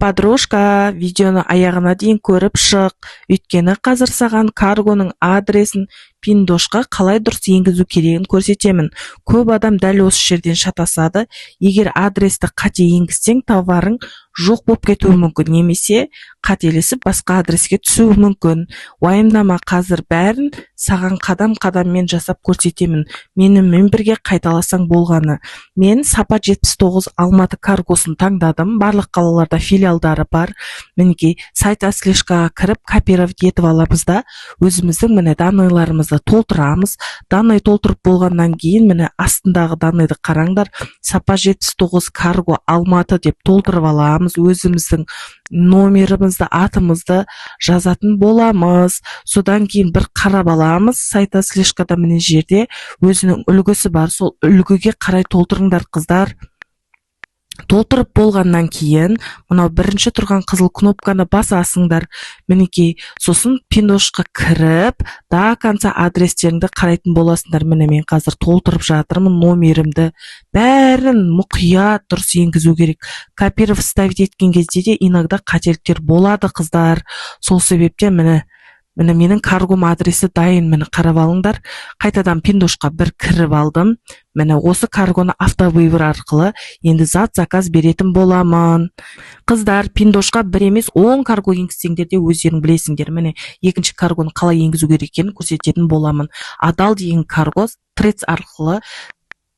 Подружка, видеоны аяғына дейін көріп шық, өйткені қазір саған каргоның адресін Пиндошқа қалай дұрыс енгізу керегін көрсетемін. Көп адам дәл осы жерден шатасады. Егер адресті қате енгізсең, товарың жоқ болып кетуі мүмкін, немесе қателесіп басқа адреске түсуі мүмкін. Уайымдама, қазір бәрін саған қадам-қадаммен жасап көрсетемін. Менімен бірге қайталасаң болғаны. Мен Сапа 79 Алматы каргосын таңдадым. Барлық қалаларда филиалдары бар. Мінекей сайт аслешкаға кіріп копировать етіп аламыз да өзіміздің міне данныйларымызды толтырамыз. Данный толтырып болғаннан кейін міне астындағы данныйды қараңдар. Сапа 79 карго Алматы деп толтырып аламыз. Өзіміздің номерімізді, атымызды жазатын боламыз. Содан кейін бір қарап аламыз. Сайт аслешкада міне жерде өзінің үлгісі бар. Сол үлгіге қарай толтырыңдар қыздар. Толтырып болғаннан кейін мынау бірінші тұрған қызыл кнопканы басасыңдар. Мінекей, сосын Пиндошқа кіріп, до конца адрестеріңді қарайтын боласыңдар. Міне мен қазір толтырып жатырмын номерімді. Бәрін мұқият дұрыс енгізу керек. Копировать ставить еткен кезде де иногда қателіктер болады қыздар. Сол себептен міне менің каргом адресі дайын, мені қарап алыңдар. Қайтадан Пиндошқа бір кіріп алдым. Мені осы каргоны автовывер арқылы енді зат заказ беретін боламын. Қыздар, Пиндошқа бір емес 10 карго енгізсеңдер де өздерің білесіңдер. Міне екінші каргоны қалай енгізу керек екенін көрсететін боламын. Адал деген карго Threads арқылы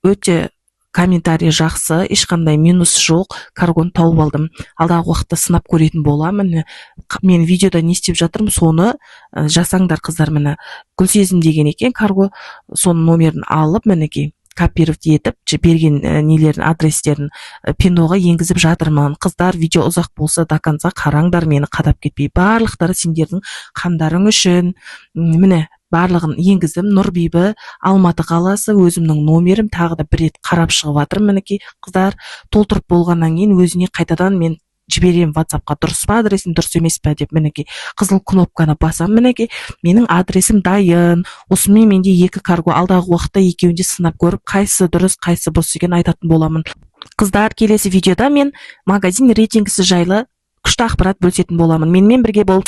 өте комментарий жақсы, ешқандай минус жоқ, каргоны тауып алдым. Алдағы уақытта сынап көретін боламын. Мен видеода не істеп жатырмын, соны жасаңдар қыздар. Міне Гүлсезім деген екен карго, соның номерін алып, мінекей копировать етіп, берген нелерін, адрестерін Пиндоға енгізіп жатырмын. Қыздар, видео ұзақ болса до конца қараңдар, мені қадап кетпей. Барлықтары сендердің қамдарың үшін. Міне барлығын енгіздім. Нұрбибі, Алматы қаласы, өзімнің номерім, тағы да бір рет қарап шығып жатырмын. Мінекей қыздар, толтырып болғаннан кейін өзіне қайтадан мен жіберем WhatsAppқа, дұрыс па адресім, дұрыс емес пе деп. Мінекей қызыл кнопканы басам. Мінекей менің адресім дайын. Осымен менде 2 карго, алдағы уақытта екеуінде сынап көріп, қайсы дұрыс, қайсы бұрыс екенін айтатын боламын. Қыздар, келесі видеода мен магазин рейтингісі жайлы күшті ақпарат бөлісетін боламын. Менімен бірге бол.